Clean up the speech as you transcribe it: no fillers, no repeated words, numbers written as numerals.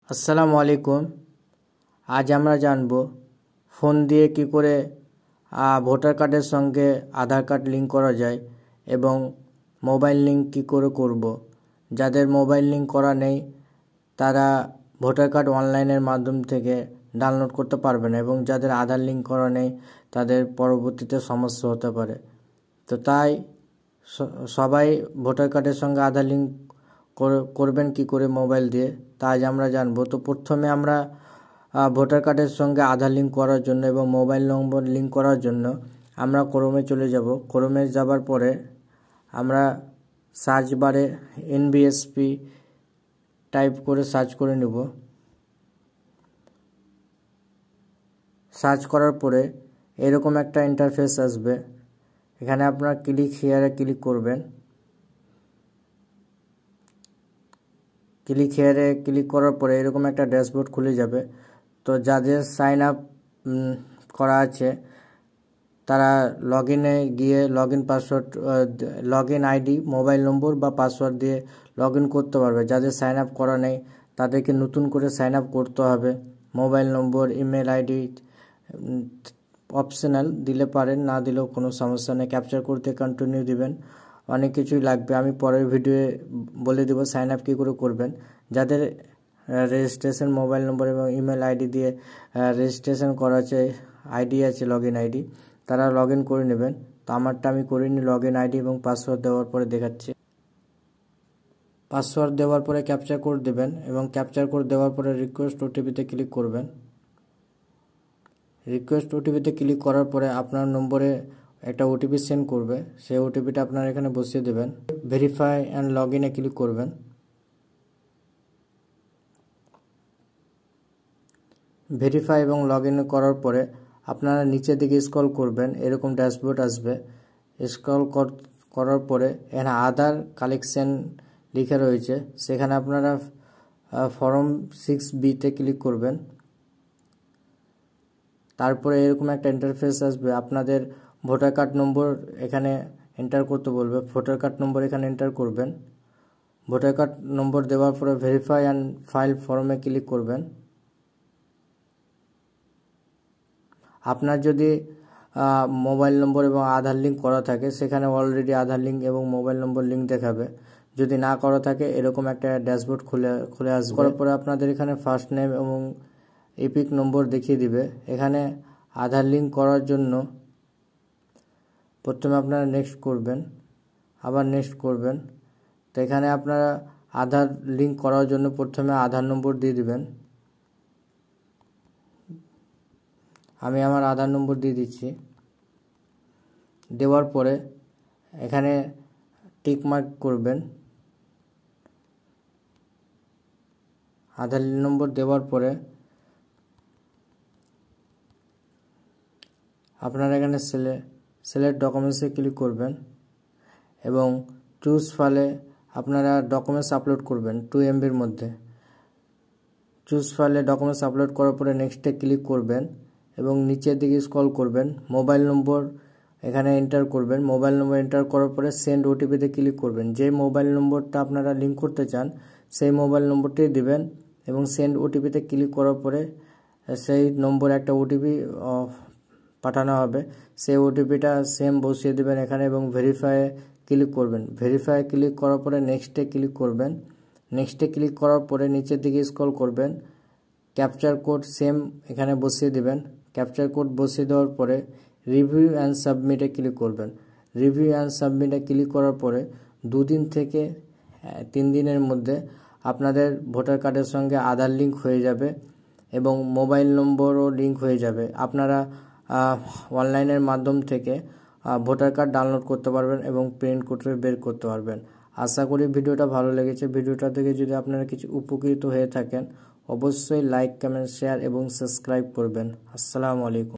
আসসালামু আলাইকুম। আজ আমরা জানব ফোন দিয়ে কি করে ভোটার কার্ডের সঙ্গে আধার কার্ড লিঙ্ক করা যায় এবং মোবাইল লিঙ্ক কি করে করব। যাদের মোবাইল লিঙ্ক করা নেই তারা ভোটার কার্ড অনলাইনের মাধ্যম থেকে ডাউনলোড করতে পারবে না, এবং যাদের আধার লিঙ্ক করা নেই তাদের পরবর্তীতে সমস্যা হতে পারে। তো তাই সবাই ভোটার কার্ডের সঙ্গে আধার লিঙ্ক করবেন কি করে মোবাইল দিয়ে, তা আজ আমরা জানবো। তো প্রথমে আমরা ভোটার কার্ডের সঙ্গে আধার লিঙ্ক করার জন্য এবং মোবাইল নম্বর লিঙ্ক করার জন্য আমরা ক্রোমে চলে যাব। ক্রোমে যাবার পরে আমরা সার্চ বারে এনবিএসপি টাইপ করে সার্চ করে নেব। সার্চ করার পরে এরকম একটা ইন্টারফেস আসবে। এখানে আপনারা ক্লিক হিয়ারে ক্লিক করবেন। ক্লিক হিয়ারে ক্লিক করার পরে এরকম একটা ড্যাশবোর্ড খুলে যাবে। তো যাদের সাইন আপ করা আছে তারা লগ ইনে গিয়ে লগ ইন আইডি, মোবাইল নম্বর বা পাসওয়ার্ড দিয়ে লগ ইন করতে পারবে। যাদের সাইন আপ করা নেই তাদেরকে নতুন করে সাইন আপ করতে হবে। মোবাইল নম্বর, ইমেল আইডি অপশনাল, দিলে পারেন, না দিলেও কোনো সমস্যা নেই। ক্যাপচার করতে কন্টিনিউ দিবেন। অনেক কিছুই লাগবে, আমি পরের ভিডিওয়ে বলে দেব সাইন আপ কী করে করবেন। যাদের রেজিস্ট্রেশন মোবাইল নম্বর এবং ইমেল আইডি দিয়ে রেজিস্ট্রেশন করা আছে, আইডি আছে, লগ ইন আইডি, তারা লগ ইন করে নেবেন। তো আমারটা আমি করিনি। লগ ইন আইডি এবং পাসওয়ার্ড দেওয়ার পরে দেখাচ্ছি। পাসওয়ার্ড দেওয়ার পরে ক্যাপচার কোড দেবেন এবং ক্যাপচার কোড দেওয়ার পরে রিকোয়েস্ট ওটিপিতে ক্লিক করবেন। রিকোয়েস্ট ওটিপিতে ক্লিক করার পরে আপনার নম্বরে একটা ওটিপি সেন্ড করবে। সেই ওটিপিটা আপনার এখানে বসিয়ে দেবেন। ভেরিফাই অ্যান্ড লগ ইনে ক্লিক করবেন। ভেরিফাই এবং লগ ইন করার পরে আপনারা নিচের দিকে স্ক্রল করবেন, এরকম ড্যাশবোর্ড আসবে। স্ক্রল করার পরে এখানে আধার কালেকশন লিখে রয়েছে, সেখানে আপনারা ফর্ম 6B-তে ক্লিক করবেন। তারপরে এরকম একটা ইন্টারফেস আসবে। আপনাদের ভোটার কার্ড নম্বর এখানে এন্টার করতে বলবে। ভোটার কার্ড নম্বর এখানে এন্টার করবেন। ভোটার কার্ড নম্বর দেওয়ার পরে ভেরিফাই অ্যান্ড ফাইল ফর্মে ক্লিক করবেন। আপনার যদি মোবাইল নম্বর এবং আধার লিঙ্ক করা থাকে সেখানে অলরেডি আধার লিঙ্ক এবং মোবাইল নম্বর লিঙ্ক দেখাবে। যদি না করা থাকে এরকম একটা ড্যাশবোর্ড খুলে আসবে। করার পরে আপনাদের এখানে ফার্স্ট নেম এবং এপিক নম্বর দেখিয়ে দিবে। এখানে আধার লিঙ্ক করার জন্য প্রথমে আপনারা নেক্সট করবেন, আবার নেক্সট করবেন। তো এখানে আপনারা আধার লিঙ্ক করার জন্য প্রথমে আধার নম্বর দিয়ে দিবেন। আমি আমার আধার নম্বর দিয়ে দিচ্ছি। দেওয়ার পরে এখানে টিক মার্ক করবেন। আধার নম্বর দেওয়ার পরে আপনারা এখানে সিলেক্ট ডকুমেন্টসে ক্লিক করবেন এবং চুজ ফাইলে আপনারা ডকুমেন্টস আপলোড করবেন 2 MBর মধ্যে। চুজ ফাইলে ডকুমেন্টস আপলোড করার পরে নেক্সটে ক্লিক করবেন এবং নিচের দিকে স্ক্রল করবেন। মোবাইল নম্বর এখানে এন্টার করবেন। মোবাইল নম্বর এন্টার করার পরে সেন্ড ওটিপিতে ক্লিক করবেন। যে মোবাইল নম্বরটা আপনারা লিঙ্ক করতে চান সেই মোবাইল নম্বরটি দিবেন এবং সেন্ড ওটিপিতে ক্লিক করার পরে সেই নম্বরে একটা ওটিপি পাঠানো হবে। সেই ওটিপিটা সেম বসিয়ে দেবেন এখানে এবং ভেরিফাই ক্লিক করবেন। ভেরিফাই ক্লিক করার পরে নেক্সটে ক্লিক করবেন। নেক্সটে ক্লিক করার পরে নিচের দিকে স্ক্রল করবেন। ক্যাপচার কোড সেম এখানে বসিয়ে দেবেন। ক্যাপচার কোড বসিয়ে দেওয়ার পরে রিভিউ অ্যান্ড সাবমিটে ক্লিক করবেন। রিভিউ অ্যান্ড সাবমিটে ক্লিক করার পরে 2 দিন থেকে 3 দিনের মধ্যে আপনাদের ভোটার কার্ডের সঙ্গে আধার লিঙ্ক হয়ে যাবে এবং মোবাইল নম্বরও লিঙ্ক হয়ে যাবে। আপনারা অনলাইনের মাধ্যম থেকে ভোটার কার্ড ডাউনলোড করতে পারবেন এবং প্রিন্ট করে বের করতে পারবেন। আশা করি ভিডিওটা ভালো লেগেছে। ভিডিওটা থেকে যদি আপনারা কিছু উপকৃত হয়ে থাকেন অবশ্যই লাইক, কমেন্ট, শেয়ার এবং সাবস্ক্রাইব করবেন। আসসালামু আলাইকুম।